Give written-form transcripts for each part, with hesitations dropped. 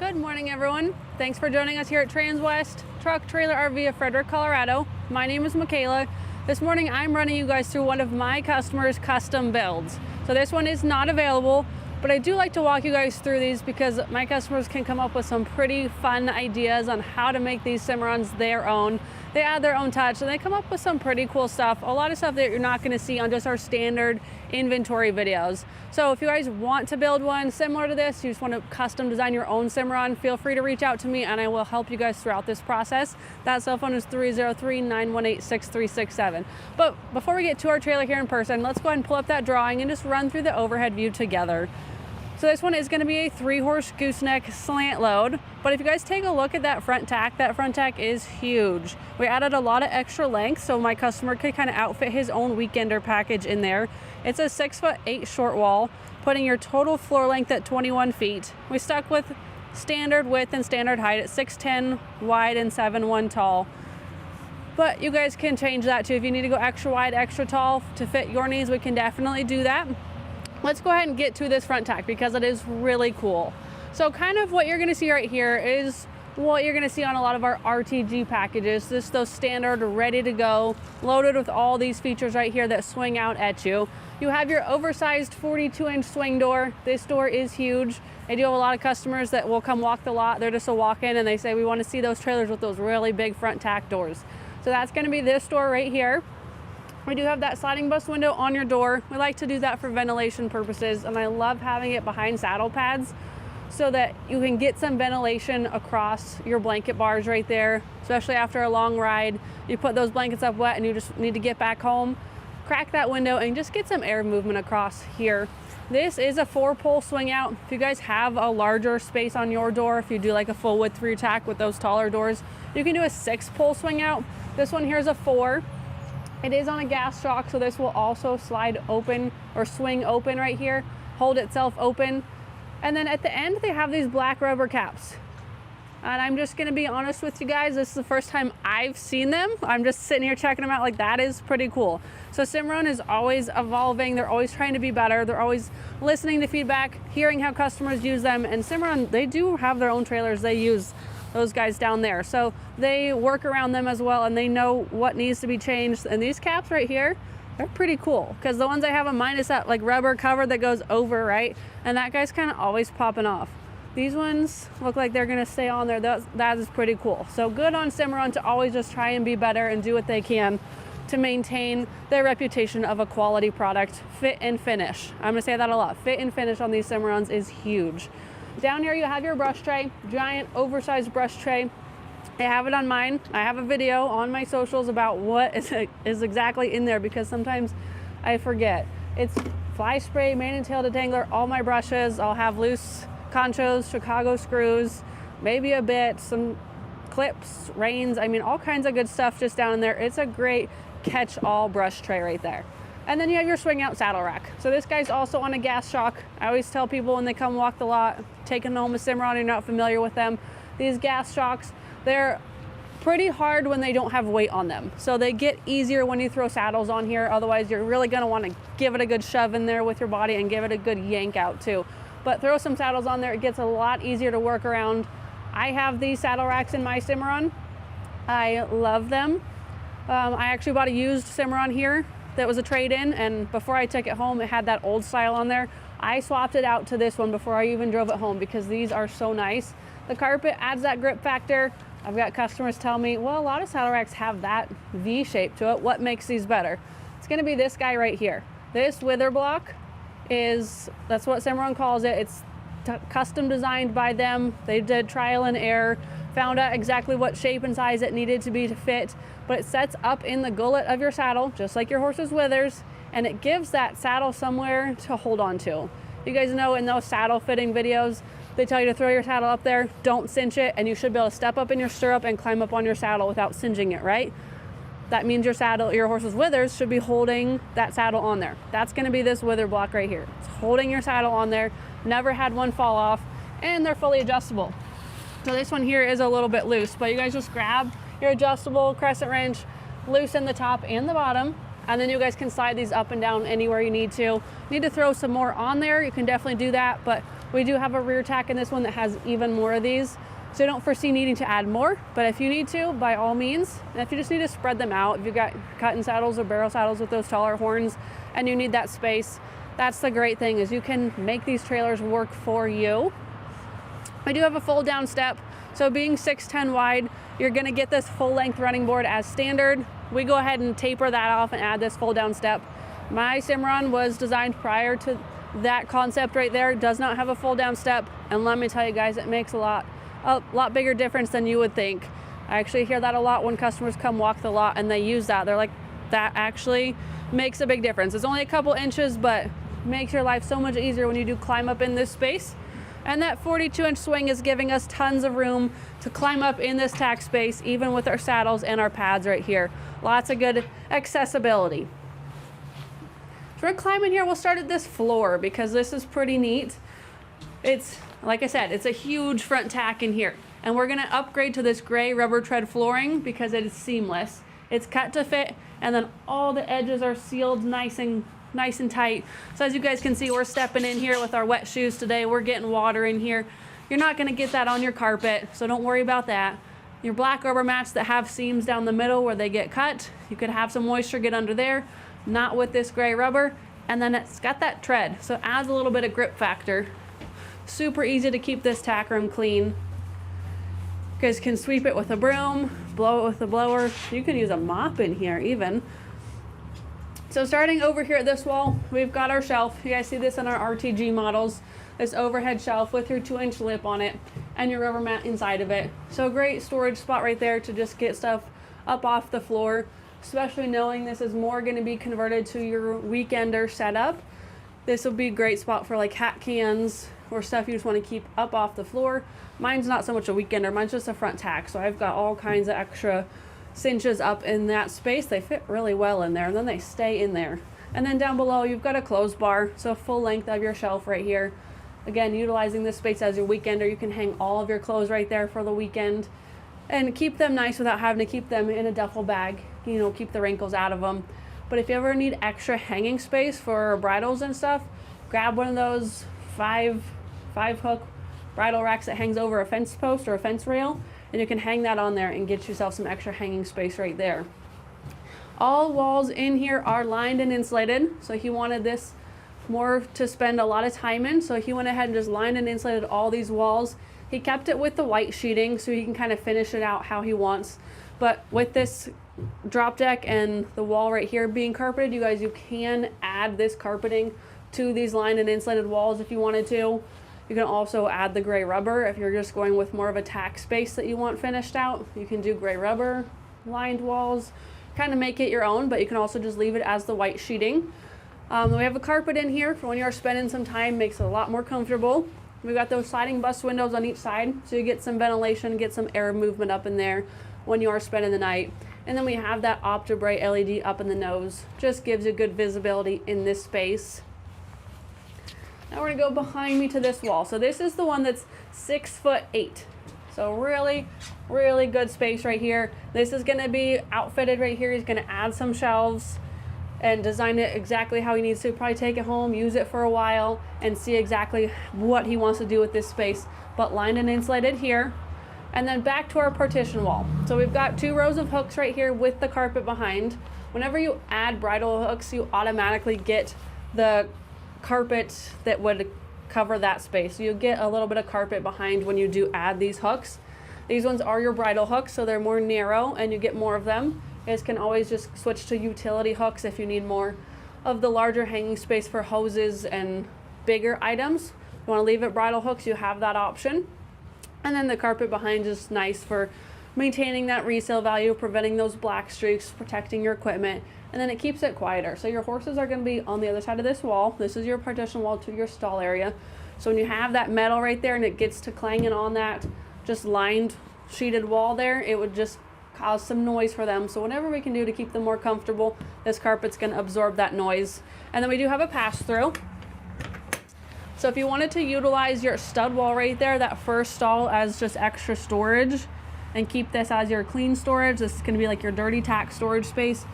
Good morning, everyone. Thanks for joining us here at Transwest Truck Trailer RV of Fredrick, Colorado. My name is Michaela. This morning I'm running you guys through one of my customers' custom builds. So this one is not available, but I do like to walk you guys through these because my customers can come up with some pretty fun ideas on how to make these Cimarrons their own. They add their own touch and they come up with some pretty cool stuff. A lot of stuff that you're not going to see on just our standard inventory videos. So if you guys want to build one similar to this, you just want to custom design your own Cimarron, feel free to reach out to me and I will help you guys throughout this process. That cell phone is 303-918-6367. But before we get to our trailer here in person, let's go ahead and pull up that drawing and just run through the overhead view together. So this one is going to be a 3-horse gooseneck slant load, but if you guys take a look at that front tack is huge. We added a lot of extra length so my customer could kind of outfit his own weekender package in there. It's a 6'8" short wall, putting your total floor length at 21 feet. We stuck with standard width and standard height at 6'10" wide and 7'1" tall. But you guys can change that too. If you need to go extra wide, extra tall to fit your needs, we can definitely do that. Let's go ahead and get to this front tack because it is really cool. So kind of what you're gonna see right here is what you're gonna see on a lot of our RTG packages. Just those standard, ready to go, loaded with all these features right here that swing out at you. You have your oversized 42-inch swing door. This door is huge. I do have a lot of customers that will come walk the lot. They're just a walk-in and they say, we wanna see those trailers with those really big front tack doors. So that's gonna be this door right here. We do have that sliding bus window on your door. We like to do that for ventilation purposes, and I love having it behind saddle pads so that you can get some ventilation across your blanket bars right there, especially after a long ride. You put those blankets up wet and you just need to get back home, crack that window and just get some air movement across here. This is a 4-pole swing out. If you guys have a larger space on your door, if you do like a full width through tack with those taller doors, you can do a 6-pole swing out. This one here is a 4. It is on a gas shock, so this will also slide open or swing open right here, hold itself open. And then at the end, they have these black rubber caps. And I'm just gonna be honest with you guys, this is the first time I've seen them. I'm just sitting here checking them out, like that is pretty cool. So Cimarron is always evolving. They're always trying to be better. They're always listening to feedback, hearing how customers use them. And Cimarron, they do have their own trailers they use, those guys down there. So they work around them as well and they know what needs to be changed. And these caps right here, they're pretty cool because the ones I have on mine is that like rubber cover that goes over, right? And that guy's kind of always popping off. These ones look like they're gonna stay on there. That is pretty cool. So good on Cimarron to always just try and be better and do what they can to maintain their reputation of a quality product. Fit and finish. I'm gonna say that a lot. Fit and finish on these Cimarrons is huge. Down here you have your brush tray, giant oversized brush tray. I have it on mine. I have a video on my socials about what is exactly in there because sometimes I forget. It's fly spray, mane and tail detangler, all my brushes. I'll have loose conchos, Chicago screws, maybe a bit, some clips, reins, I mean all kinds of good stuff just down in there. It's a great catch-all brush tray right there. And then you have your swing out saddle rack. So this guy's also on a gas shock. I always tell people when they come walk the lot, taking home a Cimarron, you're not familiar with them. These gas shocks, they're pretty hard when they don't have weight on them. So they get easier when you throw saddles on here. Otherwise, you're really gonna wanna give it a good shove in there with your body and give it a good yank out too. But throw some saddles on there, it gets a lot easier to work around. I have these saddle racks in my Cimarron. I love them. I actually bought a used Cimarron here that was a trade-in, and before I took it home, it had that old style on there. I swapped it out to this one before I even drove it home because these are so nice. The carpet adds that grip factor. I've got customers tell me, well, a lot of saddle racks have that V shape to it. What makes these better? It's gonna be this guy right here. This wither block that's what Cimarron calls it. It's custom designed by them. They did trial and error, found out exactly what shape and size it needed to be to fit, but it sets up in the gullet of your saddle, just like your horse's withers, and it gives that saddle somewhere to hold on to. You guys know in those saddle fitting videos, they tell you to throw your saddle up there, don't cinch it, and you should be able to step up in your stirrup and climb up on your saddle without cinching it, right? That means your horse's withers should be holding that saddle on there. That's gonna be this wither block right here. It's holding your saddle on there, never had one fall off, and they're fully adjustable. So this one here is a little bit loose, but you guys just grab your adjustable crescent wrench, loosen the top and the bottom, and then you guys can slide these up and down anywhere you need to. Need to throw some more on there, you can definitely do that, but We do have a rear tack in this one that has even more of these. So I don't foresee needing to add more, but if you need to, by all means. And if you just need to spread them out, if you've got cutting saddles or barrel saddles with those taller horns and you need that space, that's the great thing, is you can make these trailers work for you. I do have a fold down step. So being 6'10" wide, you're gonna get this full length running board as standard. We go ahead and taper that off and add this fold down step. My Cimarron was designed prior to that concept right there. It does not have a fold down step. And let me tell you guys, it makes a lot bigger difference than you would think. I actually hear that a lot when customers come walk the lot and they use that. They're like, that actually makes a big difference. It's only a couple inches, but makes your life so much easier when you do climb up in this space. And that 42-inch swing is giving us tons of room to climb up in this tack space, even with our saddles and our pads right here. Lots of good accessibility. So we're climbing here. We'll start at this floor because this is pretty neat. It's, like I said, it's a huge front tack in here. And we're gonna upgrade to this gray rubber tread flooring because it is seamless. It's cut to fit, and then all the edges are sealed nice and tight. So as you guys can see, we're stepping in here with our wet shoes today. We're getting water in here. You're not gonna get that on your carpet, so don't worry about that. Your black rubber mats that have seams down the middle where they get cut, you could have some moisture get under there, not with this gray rubber. And then it's got that tread, so it adds a little bit of grip factor. Super easy to keep this tack room clean. You guys can sweep it with a broom, blow it with a blower. You can use a mop in here even. So starting over here at this wall, we've got our shelf. You guys see this in our RTG models. This overhead shelf with your 2-inch lip on it and your rubber mat inside of it. So a great storage spot right there to just get stuff up off the floor, especially knowing this is more going to be converted to your weekender setup. This will be a great spot for like hat cans or stuff you just want to keep up off the floor. Mine's not so much a weekender, mine's just a front tack. So I've got all kinds of extra cinches up in that space. They fit really well in there and then they stay in there. And then down below you've got a clothes bar, so full length of your shelf right here. Again, utilizing this space as your weekender, you can hang all of your clothes right there for the weekend and keep them nice without having to keep them in a duffel bag, you know, keep the wrinkles out of them. But if you ever need extra hanging space for bridles and stuff, grab one of those five hook bridle racks that hangs over a fence post or a fence rail, and you can hang that on there and get yourself some extra hanging space right there. All walls in here are lined and insulated, so he wanted this more to spend a lot of time in, so he went ahead and just lined and insulated all these walls. He kept it with the white sheeting so he can kind of finish it out how he wants. But with this drop deck and the wall right here being carpeted, you guys, you can add this carpeting to these lined and insulated walls if you wanted to. You can also add the gray rubber if you're just going with more of a tack space that you want finished out. You can do gray rubber, lined walls, kind of make it your own, but you can also just leave it as the white sheeting. We have a carpet in here for when you are spending some time, makes it a lot more comfortable. We've got those sliding bus windows on each side, so you get some ventilation, get some air movement up in there when you are spending the night. And then we have that Opti-Bright LED up in the nose, just gives you good visibility in this space. Now we're gonna go behind me to this wall. So this is the one that's 6'8". So really, really good space right here. This is gonna be outfitted right here. He's gonna add some shelves and design it exactly how he needs to. Probably take it home, use it for a while, and see exactly what he wants to do with this space. But lined and insulated here. And then back to our partition wall. So we've got 2 rows of hooks right here with the carpet behind. Whenever you add bridle hooks, you automatically get the carpet that would cover that space. So you get a little bit of carpet behind when you do add these hooks. These ones are your bridle hooks, so they're more narrow and you get more of them. You guys can always just switch to utility hooks if you need more of the larger hanging space for hoses and bigger items. If you want to leave it bridle hooks, you have that option. And then the carpet behind is nice for maintaining that resale value, preventing those black streaks, protecting your equipment, and then it keeps it quieter. So your horses are going to be on the other side of this wall. This is your partition wall to your stall area. So when you have that metal right there and it gets to clanging on that just lined sheeted wall there, it would just cause some noise for them. So whatever we can do to keep them more comfortable, this carpet's going to absorb that noise. And then we do have a pass-through. So if you wanted to utilize your stud wall right there, that first stall, as just extra storage, and keep this as your clean storage, this is going to be like your dirty tack storage space,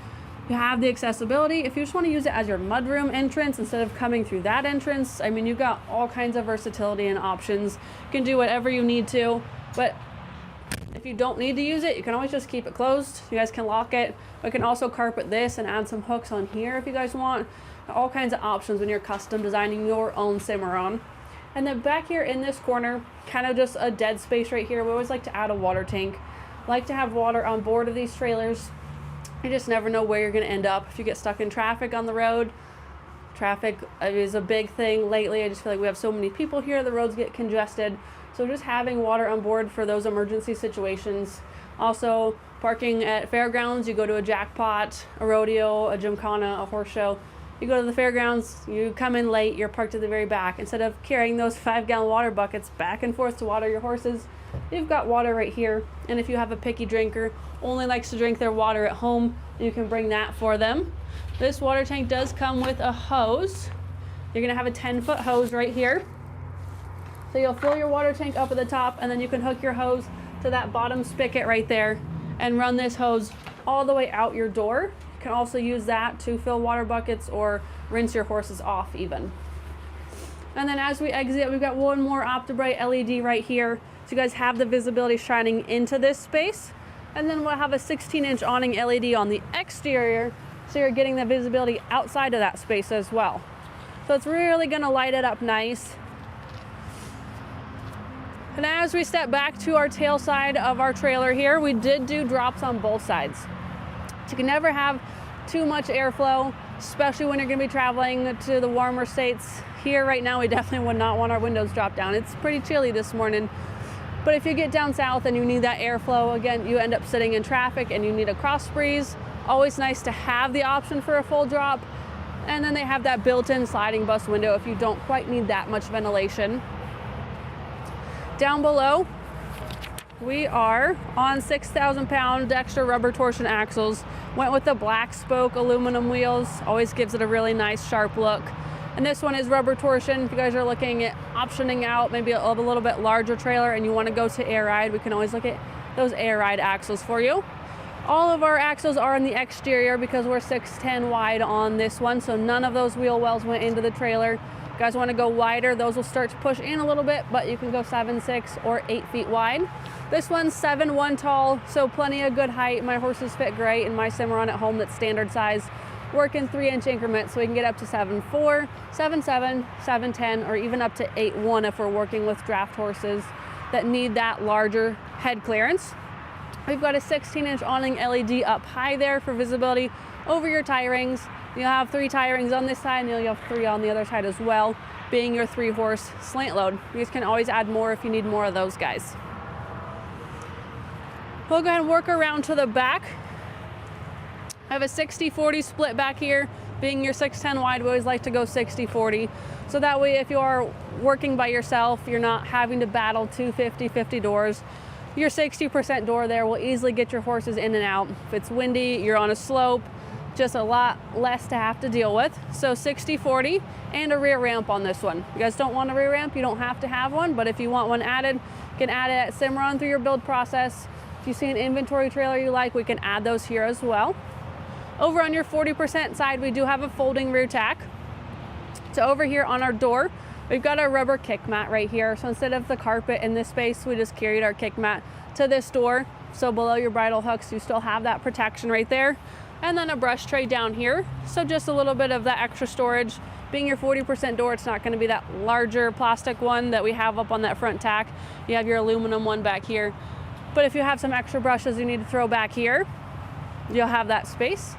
You have the accessibility. If you just want to use it as your mudroom entrance instead of coming through that entrance, I mean, you've got all kinds of versatility and options. You can do whatever you need to, but if you don't need to use it, you can always just keep it closed. You guys can lock it. We can also carpet this and add some hooks on here if you guys want. All kinds of options when you're custom designing your own Cimarron. And then back here in this corner, kind of just a dead space right here. We always like to add a water tank. Like to have water on board of these trailers. You just never know where you're going to end up if you get stuck in traffic on the road. Traffic is a big thing lately. I just feel like we have so many people here, the roads get congested. So just having water on board for those emergency situations. Also, parking at fairgrounds, you go to a jackpot, a rodeo, a gymkhana, a horse show. You go to the fairgrounds, you come in late, you're parked at the very back. Instead of carrying those 5-gallon water buckets back and forth to water your horses, you've got water right here. And if you have a picky drinker, only likes to drink their water at home, you can bring that for them. This water tank does come with a hose. You're gonna have a 10-foot hose right here. So you'll fill your water tank up at the top, and then you can hook your hose to that bottom spigot right there and run this hose all the way out your door. You can also use that to fill water buckets or rinse your horses off even. And then as we exit, we've got one more OptiBrite LED right here. So you guys have the visibility shining into this space. And then we'll have a 16-inch awning LED on the exterior, so you're getting the visibility outside of that space as well. So it's really gonna light it up nice. And as we step back to our tail side of our trailer here, we did do drops on both sides. So you can never have too much airflow, especially when you're gonna be traveling to the warmer states. Here right now, we definitely would not want our windows dropped down. It's pretty chilly this morning. But if you get down south and you need that airflow, again, you end up sitting in traffic and you need a cross breeze. Always nice to have the option for a full drop. And then they have that built-in sliding bus window if you don't quite need that much ventilation. Down below, we are on 6,000-pound Dexter rubber torsion axles. Went with the black spoke aluminum wheels. Always gives it a really nice sharp look. And this one is rubber torsion. If you guys are looking at optioning out maybe a little bit larger trailer and you want to go to air ride, we can always look at those air ride axles for you. All of our axles are on the exterior because we're 6'10" wide on this one, so none of those wheel wells went into the trailer. If you guys want to go wider, those will start to push in a little bit, but you can go 7'6" or 8 feet wide. This one's 7'1" tall, so plenty of good height. My horses fit great in my Cimarron at home that's standard size. Work in 3-inch increments, so we can get up to 7'4", 7'7", 7'10", or even up to 8'1" if we're working with draft horses that need that larger head clearance. We've got a 16-inch awning LED up high there for visibility over your tie rings. You'll have 3 tie rings on this side, and you'll have 3 on the other side as well, being your 3-horse slant load. You guys can always add more if you need more of those guys. We'll go ahead and work around to the back. I have a 60-40 split back here. Being your 6'10" wide, we always like to go 60-40. So that way, if you are working by yourself, you're not having to battle 2 50-50 doors. Your 60% door there will easily get your horses in and out. If it's windy, you're on a slope, just a lot less to have to deal with. So 60-40 and a rear ramp on this one. If you guys don't want a rear ramp, you don't have to have one, but if you want one added, you can add it at Cimarron through your build process. If you see an inventory trailer you like, we can add those here as well. Over on your 40% side, we do have a folding rear tack. So over here on our door, we've got our rubber kick mat right here. So instead of the carpet in this space, we just carried our kick mat to this door. So below your bridle hooks, you still have that protection right there. And then a brush tray down here. So just a little bit of that extra storage. Being your 40% door, it's not going to be that larger plastic one that we have up on that front tack. You have your aluminum one back here. But if you have some extra brushes you need to throw back here, you'll have that space.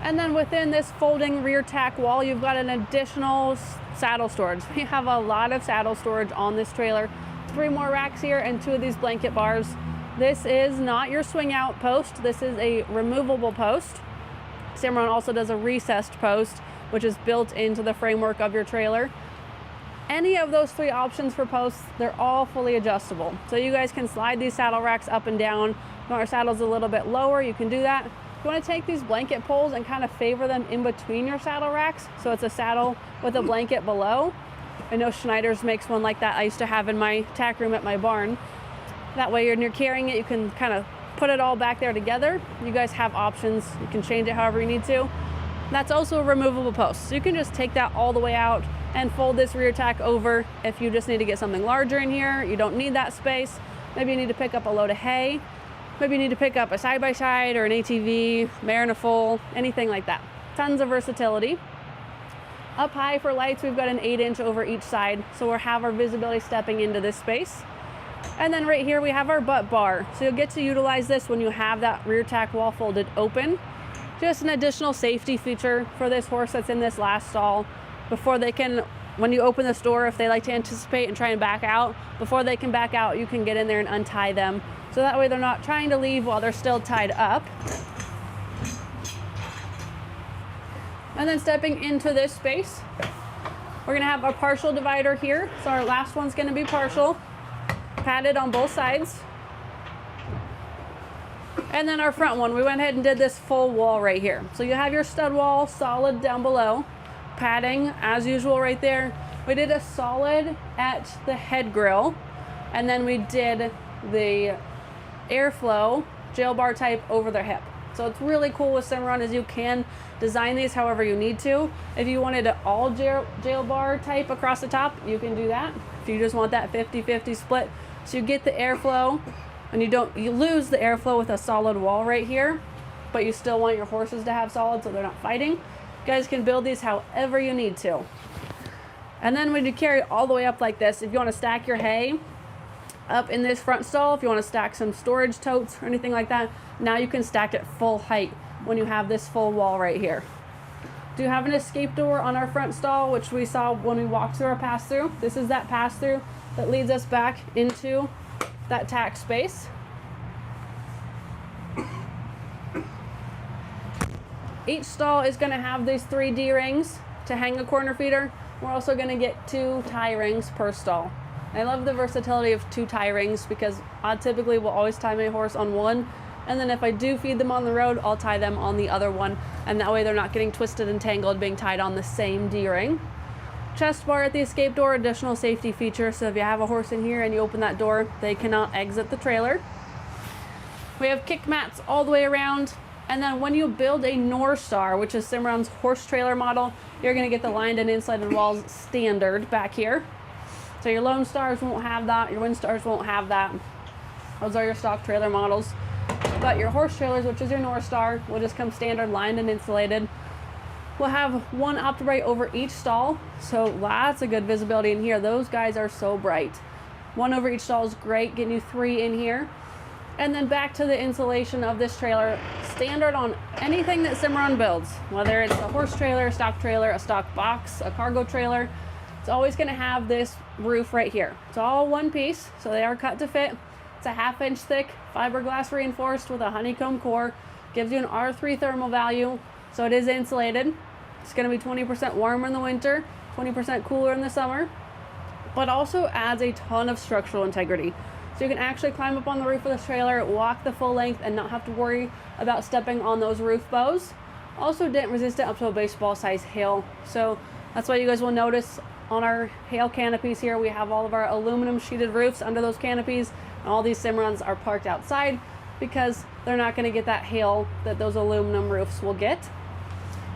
And then within this folding rear tack wall, you've got an additional saddle storage. We have a lot of saddle storage on this trailer. 3 more racks here and 2 of these blanket bars. This is not your swing out post. This is a removable post. Cimarron also does a recessed post, which is built into the framework of your trailer. Any of those 3 options for posts, they're all fully adjustable. So you guys can slide these saddle racks up and down. If you want your saddles a little bit lower, you can do that. You want to take these blanket poles and kind of favor them in between your saddle racks, so it's a saddle with a blanket below. I know Schneider's makes one like that I used to have in my tack room at my barn. That way when you're carrying it, you can kind of put it all back there together. You guys have options. You can change it however you need to. That's also a removable post. So you can just take that all the way out and fold this rear tack over if you just need to get something larger in here. You don't need that space. Maybe you need to pick up a load of hay. Maybe you need to pick up a side-by-side or an ATV, Marinaful, anything like that. Tons of versatility. Up high for lights, we've got an 8-inch over each side, so we'll have our visibility stepping into this space. And then right here we have our butt bar. So you'll get to utilize this when you have that rear tack wall folded open. Just an additional safety feature for this horse that's in this last stall. Before they can, when you open this door, if they like to anticipate and try and back out, before they can back out, you can get in there and untie them. So that way they're not trying to leave while they're still tied up. And then stepping into this space, we're gonna have a partial divider here. So our last one's gonna be partial, padded on both sides. And then our front one, we went ahead and did this full wall right here. So you have your stud wall solid down below, padding as usual right there. We did a solid at the head grill, and then we did the airflow jail bar type over the hip. So it's really cool with Cimarron is you can design these however you need to. If you wanted an all jail bar type across the top, you can do that. If you just want that 50-50 split, so you get the airflow and you lose the airflow with a solid wall right here, but you still want your horses to have solid so they're not fighting. You guys can build these however you need to. And then when you carry it all the way up like this, if you want to stack your hay up in this front stall, if you want to stack some storage totes or anything like that, now you can stack it full height when you have this full wall right here. Do have an escape door on our front stall, which we saw when we walked through our pass-through. This is that pass-through that leads us back into that tack space. Each stall is going to have these 3 D-rings to hang a corner feeder. We're also going to get 2 tie rings per stall. I love the versatility of 2 tie rings because I typically will always tie my horse on one, and then if I do feed them on the road, I'll tie them on the other one, and that way they're not getting twisted and tangled being tied on the same D-ring. Chest bar at the escape door, additional safety feature, so if you have a horse in here and you open that door, they cannot exit the trailer. We have kick mats all the way around, and then when you build a Norstar, which is Cimarron's horse trailer model, you're going to get the lined and insulated walls standard back here. So your Lone Stars won't have that, your Wind Stars won't have that. Those are your stock trailer models. But your horse trailers, which is your Norstar, will just come standard lined and insulated. We'll have 1 optobright over each stall, so lots of good visibility in here. Those guys are so bright. 1 over each stall is great, getting you 3 in here. And then back to the insulation of this trailer, standard on anything that Cimarron builds, whether it's a horse trailer, a stock box, a cargo trailer. It's always going to have this roof right here. It's all one piece, so they are cut to fit. It's a 1/2 inch thick, fiberglass reinforced with a honeycomb core. Gives you an R3 thermal value, so it is insulated. It's going to be 20% warmer in the winter, 20% cooler in the summer, but also adds a ton of structural integrity. So you can actually climb up on the roof of this trailer, walk the full length, and not have to worry about stepping on those roof bows. Also dent resistant up to a baseball size hail. So that's why you guys will notice on our hail canopies here, we have all of our aluminum sheeted roofs under those canopies, and all these Cimarrons are parked outside because they're not going to get that hail that those aluminum roofs will get.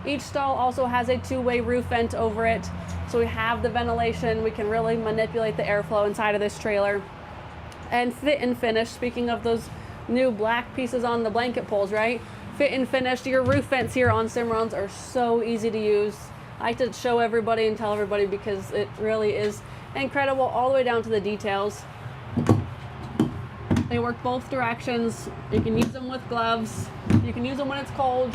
Each stall also has a 2-way roof vent over it, so we have the ventilation. We can really manipulate the airflow inside of this trailer. And fit and finish, speaking of those new black pieces on the blanket poles, right? Fit and finished, your roof vents here on Cimarrons are so easy to use. I like to show everybody and tell everybody because it really is incredible all the way down to the details. They work both directions. You can use them with gloves. You can use them when it's cold.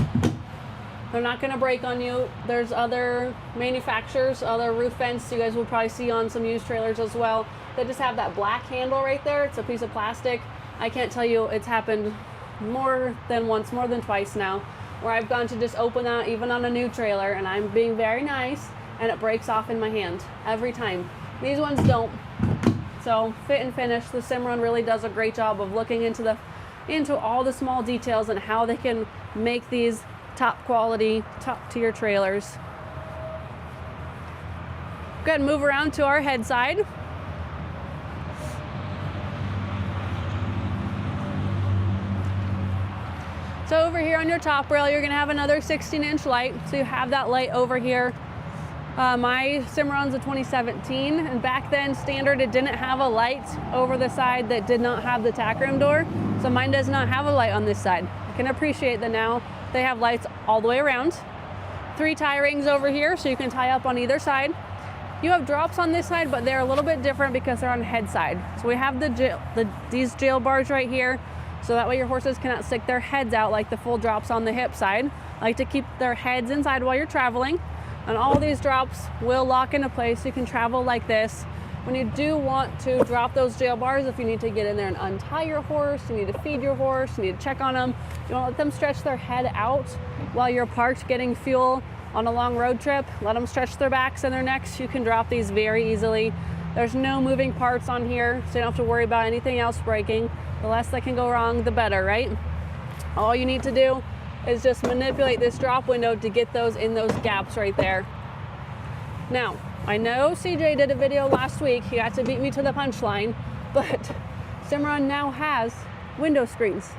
They're not going to break on you. There's other manufacturers, other roof vents you guys will probably see on some used trailers as well. They just have that black handle right there. It's a piece of plastic. I can't tell you, it's happened more than once, more than twice now, where I've gone to just open that even on a new trailer and I'm being very nice and it breaks off in my hand every time. These ones don't. So fit and finish, the Cimarron really does a great job of looking into all the small details and how they can make these top quality, top tier trailers. Go ahead and move around to our head side. So over here on your top rail, you're gonna have another 16-inch light. So you have that light over here. My Cimarron's a 2017, and back then, standard, it didn't have a light over the side that did not have the tack room door. So mine does not have a light on this side. I can appreciate that now they have lights all the way around. 3 tie rings over here, so you can tie up on either side. You have drops on this side, but they're a little bit different because they're on the head side. So we have these jail bars right here, so that way your horses cannot stick their heads out like the full drops on the hip side. I like to keep their heads inside while you're traveling. And all these drops will lock into place so you can travel like this. When you do want to drop those jail bars, if you need to get in there and untie your horse, you need to feed your horse, you need to check on them, you want to let them stretch their head out while you're parked getting fuel on a long road trip, let them stretch their backs and their necks, you can drop these very easily. There's no moving parts on here, so you don't have to worry about anything else breaking. The less that can go wrong, the better, right? All you need to do is just manipulate this drop window to get those in those gaps right there. Now, I know CJ did a video last week, he got to beat me to the punchline, but Cimarron now has window screens.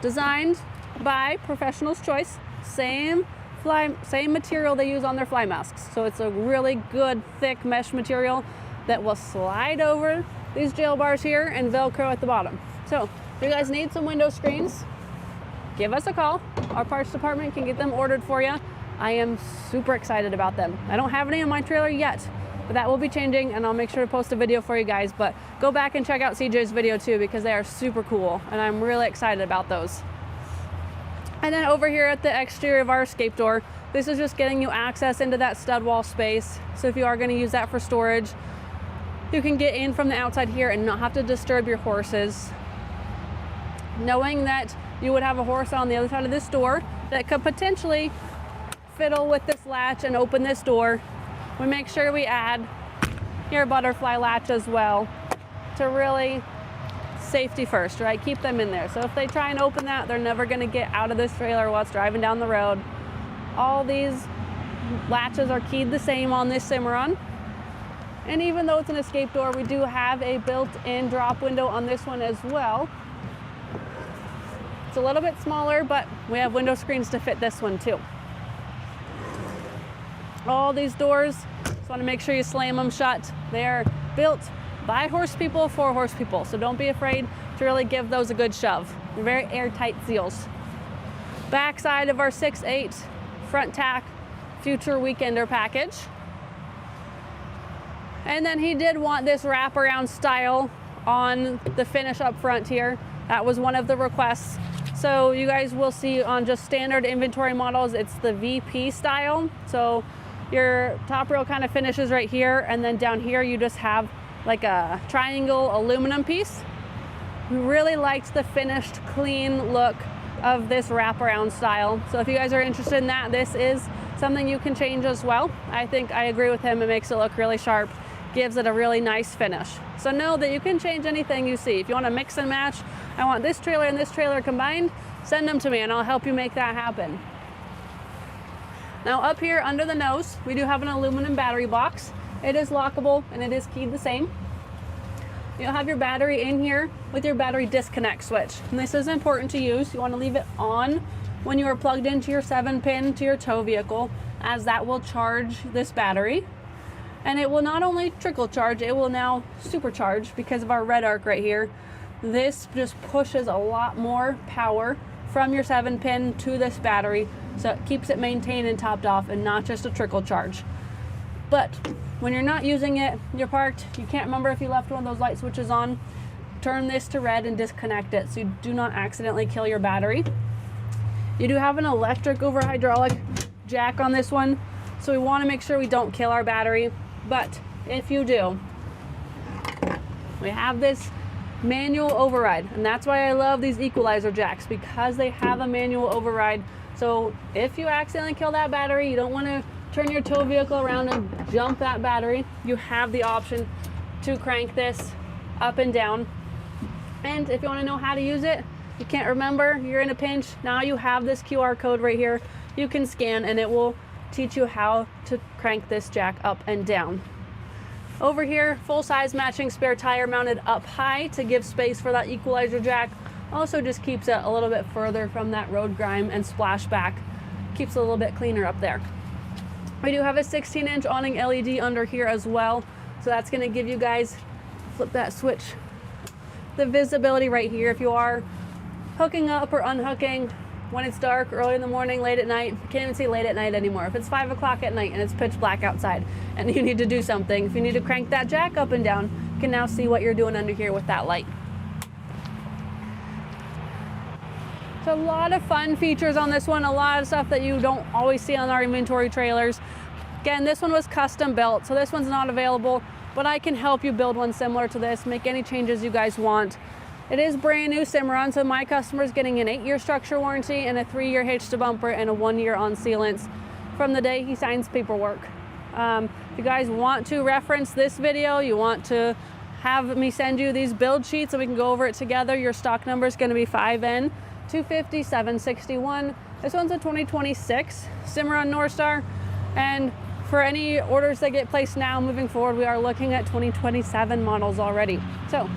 Designed by Professional's Choice, same material they use on their fly masks. So it's a really good thick mesh material that will slide over these jail bars here and Velcro at the bottom. So if you guys need some window screens, give us a call. Our parts department can get them ordered for you. I am super excited about them. I don't have any in my trailer yet, but that will be changing, and I'll make sure to post a video for you guys. But go back and check out CJ's video too, because they are super cool and I'm really excited about those. And then over here at the exterior of our escape door, this is just getting you access into that stud wall space. So if you are going to use that for storage, you can get in from the outside here and not have to disturb your horses. Knowing that you would have a horse on the other side of this door that could potentially fiddle with this latch and open this door, we make sure we add your butterfly latch as well to really safety first, right? Keep them in there. So if they try and open that, they're never going to get out of this trailer while it's driving down the road. All these latches are keyed the same on this Cimarron. And even though it's an escape door, we do have a built-in drop window on this one as well. It's a little bit smaller, but we have window screens to fit this one too. All these doors, just want to make sure you slam them shut. They're built by horse people for horse people, so don't be afraid to really give those a good shove. They're very airtight seals. Back side of our 6/8 front tack future weekender package. And then he did want this wraparound style on the finish up front here. That was one of the requests. So you guys will see on just standard inventory models, it's the VP style. So your top rail kind of finishes right here, and then down here you just have like a triangle aluminum piece. We really liked the finished clean look of this wraparound style. So if you guys are interested in that, this is something you can change as well. I think I agree with him. It makes it look really sharp, gives it a really nice finish. So know that you can change anything you see. If you want to mix and match, I want this trailer and this trailer combined, send them to me and I'll help you make that happen. Now up here under the nose, we do have an aluminum battery box. It is lockable and it is keyed the same. You'll have your battery in here with your battery disconnect switch. And this is important to use. You want to leave it on when you are plugged into your 7-pin to your tow vehicle, as that will charge this battery. And it will not only trickle charge, it will now supercharge because of our red arc right here. This just pushes a lot more power from your 7-pin to this battery, so it keeps it maintained and topped off and not just a trickle charge. But when you're not using it, you're parked, you can't remember if you left one of those light switches on, turn this to red and disconnect it so you do not accidentally kill your battery. You do have an electric over hydraulic jack on this one, so we want to make sure we don't kill our battery. But if you do, we have this manual override, and that's why I love these Equilizer jacks, because they have a manual override. So if you accidentally kill that battery, you don't want to turn your tow vehicle around and jump that battery, you have the option to crank this up and down. And if you want to know how to use it, you can't remember, you're in a pinch, now you have this QR code right here you can scan and it will teach you how to crank this jack up and down. Over here, full size matching spare tire mounted up high to give space for that Equilizer jack Also just keeps it a little bit further from that road grime and splashback. Keeps it a little bit cleaner up there. We do have a 16-inch awning LED under here as well. So that's gonna give you guys, flip that switch, the visibility right here. If you are hooking up or unhooking when it's dark, early in the morning, late at night, you can't even see late at night anymore. If it's 5 o'clock at night and it's pitch black outside and you need to do something, if you need to crank that jack up and down, you can now see what you're doing under here with that light. So a lot of fun features on this one, a lot of stuff that you don't always see on our inventory trailers. Again, this one was custom built, so this one's not available, but I can help you build one similar to this, make any changes you guys want. It is brand new Cimarron, so my customer's getting an 8-year structure warranty and a 3-year hitch to bumper and a 1-year on sealants from the day he signs paperwork. If you guys want to reference this video, you want to have me send you these build sheets so we can go over it together, your stock number is going to be 5N 25761. This one's a 2026 Cimarron Norstar, and for any orders that get placed now moving forward, we are looking at 2027 models already. So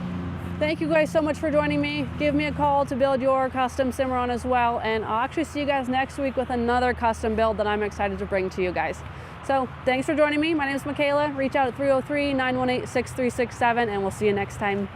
thank you guys so much for joining me. Give me a call to build your custom Cimarron as well, and I'll actually see you guys next week with another custom build that I'm excited to bring to you guys. So thanks for joining me. My name is Michaela. Reach out at 303-918-6367, and we'll see you next time.